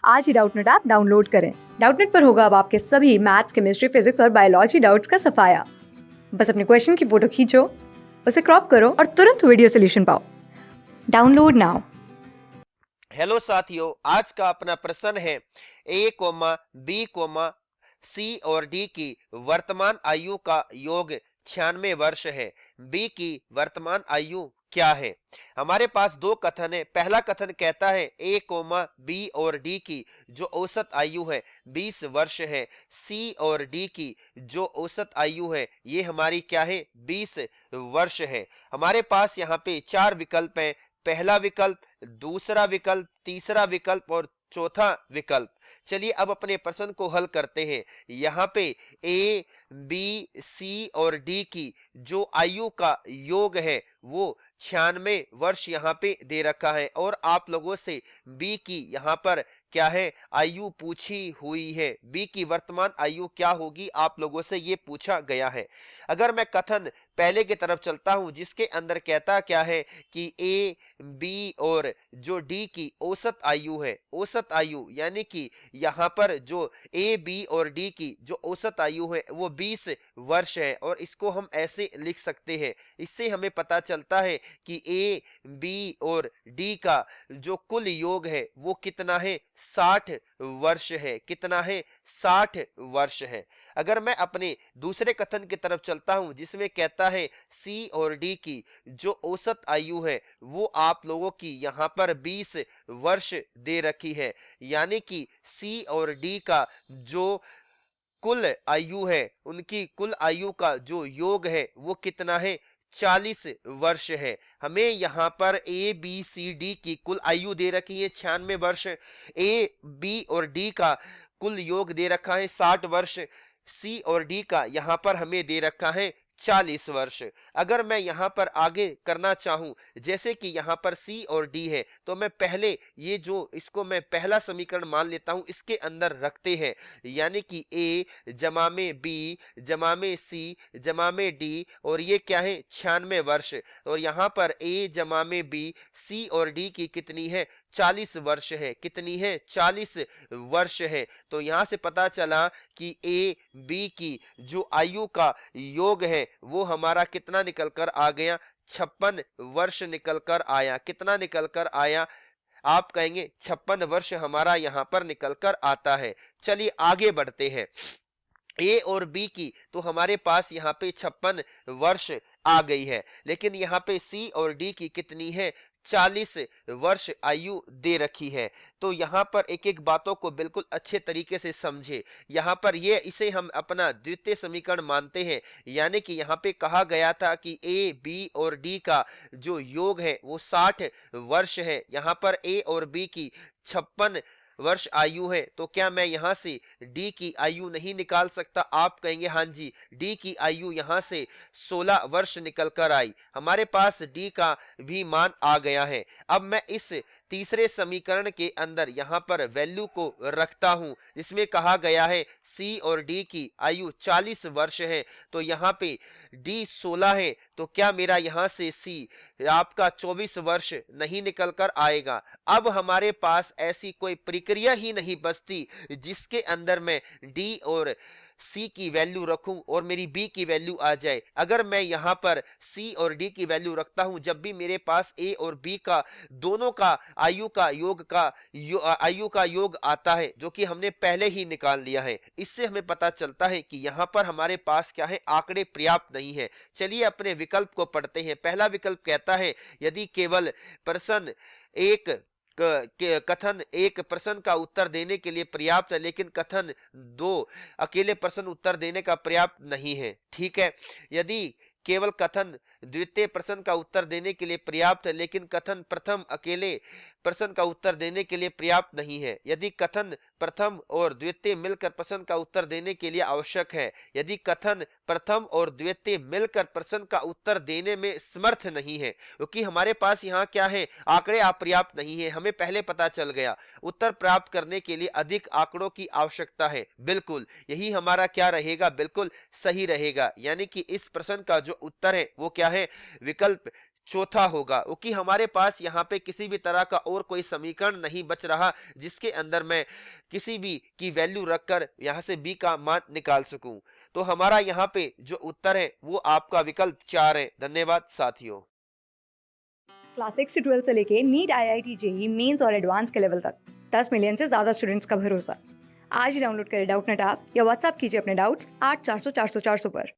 आज ही Doubtnut app download करें। Doubtnut पर होगा अब आपके सभी मैथ्स, केमिस्ट्री, फिजिक्स और बायोलॉजी डाउट्स का सफाया। बस अपने क्वेश्चन की फोटो खींचो, उसे क्रॉप करो और तुरंत वीडियो सोल्यूशन पाओ। Download now. हेलो साथियों, आज का अपना प्रश्न है ए कोमा बी कोमा सी और डी की वर्तमान आयु का योग 96 वर्ष है। बी की वर्तमान आयु क्या है? हमारे पास दो कथन है। पहला कथन कहता है ए कोमा बी और डी की जो औसत आयु है 20 वर्ष है। सी और डी की जो औसत आयु है ये हमारी क्या है? 20 वर्ष है। हमारे पास यहाँ पे चार विकल्प है। पहला विकल्प, दूसरा विकल्प, तीसरा विकल्प और चौथा विकल्प। चलिए अब अपने प्रश्न को हल करते हैं। यहाँ पे ए, बी, सी और डी की जो आयु का योग है वो 96 वर्ष यहाँ पे दे रखा है और आप लोगों से बी की यहाँ पर क्या है? आयु पूछी हुई है। बी की वर्तमान आयु क्या होगी आप लोगों से ये पूछा गया है। अगर मैं कथन पहले की तरफ चलता हूं जिसके अंदर कहता क्या है कि ए, बी और जो डी की औसत आयु है, औसत आयु यानी कि यहां पर जो ए, बी और डी की जो औसत आयु है वो 20 वर्ष है और इसको हम ऐसे लिख सकते हैं। इससे हमें पता चलता है कि ए, बी और डी का जो कुल योग है वो कितना है? 60 वर्ष है। कितना है? 60 वर्ष है। अगर मैं अपने दूसरे कथन की तरफ चलता हूं जिसमें कहता है सी और डी की जो औसत आयु है वो आप लोगों की यहां पर 20 वर्ष दे रखी है, यानी कि सी और डी का जो कुल आयु है, उनकी कुल आयु का जो योग है वो कितना है? 40 वर्ष है। हमें यहाँ पर ए, बी, सी, डी की कुल आयु दे रखी है 96 वर्ष। ए, बी और डी का कुल योग दे रखा है 60 वर्ष। सी और डी का यहाँ पर हमें दे रखा है 40 वर्ष। अगर मैं यहाँ पर आगे करना चाहूं, जैसे कि यहाँ पर सी और डी है, तो मैं पहले ये जो इसको मैं पहला समीकरण मान लेता हूं, इसके अंदर रखते हैं, यानी कि ए जमा में बी जमा में सी जमा में डी और ये क्या है? 96 वर्ष। और यहाँ पर ए जमा में बी, सी और डी की कितनी है? 40 वर्ष है। कितनी है? 40 वर्ष है। तो यहां से पता चला कि ए, बी की जो आयु का योग है वो हमारा कितना निकल कर आ गया? 56 वर्ष निकल कर आया। कितना निकल कर आया? आप कहेंगे 56 वर्ष हमारा यहां पर निकल कर आता है। चलिए आगे बढ़ते हैं। ए और बी की तो हमारे पास यहाँ पे 56 वर्ष आ गई है, लेकिन यहाँ पे सी और डी की कितनी है? 40 वर्ष आयु दे रखी है। तो यहाँ पर एक एक बातों को बिल्कुल अच्छे तरीके से समझे। यहाँ पर ये इसे हम अपना द्वितीय समीकरण मानते हैं, यानी कि यहाँ पे कहा गया था कि ए, बी और डी का जो योग है वो 60 वर्ष है। यहाँ पर ए और बी की 56 वर्ष आयु है, तो क्या मैं यहां से डी की आयु नहीं निकाल सकता? आप कहेंगे हाँ जी, डी की आयु यहां से 16 वर्ष निकल कर आई। हमारे पास डी का भी मान आ गया है। अब मैं इस तीसरे समीकरण के अंदर यहां पर वैल्यू को रखता हूं जिसमें कहा गया है सी और डी की आयु 40 वर्ष है, तो यहाँ पे डी 16 है, तो क्या मेरा यहां से सी आपका 24 वर्ष नहीं निकल कर आएगा? अब हमारे पास ऐसी कोई प्रक्रिया ही नहीं बचती जिसके अंदर मैं डी और सी की वैल्यू रखूं और मेरी बी की वैल्यू आ जाए। अगर मैं यहां पर सी और डी की वैल्यू रखता हूं, जब भी मेरे पास ए और बी का दोनों का आयु का योग आता है जो कि हमने पहले ही निकाल लिया है, इससे हमें पता चलता है कि यहां पर हमारे पास क्या है? आंकड़े पर्याप्त नहीं है। चलिए अपने विकल्प को पढ़ते हैं। पहला विकल्प कहता है यदि केवल प्रश्न एक कथन एक प्रश्न का उत्तर देने के लिए पर्याप्त है, लेकिन कथन दो अकेले प्रश्न उत्तर देने का पर्याप्त नहीं है। ठीक है। यदि केवल कथन द्वितीय प्रश्न का उत्तर देने के लिए पर्याप्त है, लेकिन कथन प्रथम अकेले प्रश्न का उत्तर देने के लिए पर्याप्त नहीं है। यदि कथन प्रथम और द्वितीय मिलकर प्रश्न का उत्तर देने के लिए आवश्यक है। यदि कथन प्रथम और द्वितीय मिलकर प्रश्न का उत्तर देने में समर्थ नहीं है, क्योंकि हमारे पास यहाँ क्या है? आंकड़े अपर्याप्त नहीं है। हमें पहले पता चल गया उत्तर प्राप्त करने के लिए अधिक आंकड़ों की आवश्यकता है। बिल्कुल यही हमारा क्या रहेगा? बिल्कुल सही रहेगा। यानी कि इस प्रश्न का जो उत्तर है वो क्या है? विकल्प चौथा होगा, क्योंकि हमारे पास यहाँ पे किसी भी तरह का और कोई समीकरण नहीं बच रहा जिसके अंदर मैं किसी भी की वैल्यू रखकर यहाँ से बी का मान निकाल सकूं। तो हमारा यहाँ पे जो उत्तर है वो आपका विकल्प 4 है। धन्यवाद साथियों। क्लास 6 से 12 से लेके नीट, IIT, जेई मेंस और एडवांस के लेवल तक 10 मिलियन से ज्यादा स्टूडेंट्स का भरोसा। आज ही डाउनलोड करें डाउटनेट ऐप या व्हाट्सएप कीजिए अपने डाउट्स 8400 400 400 पर।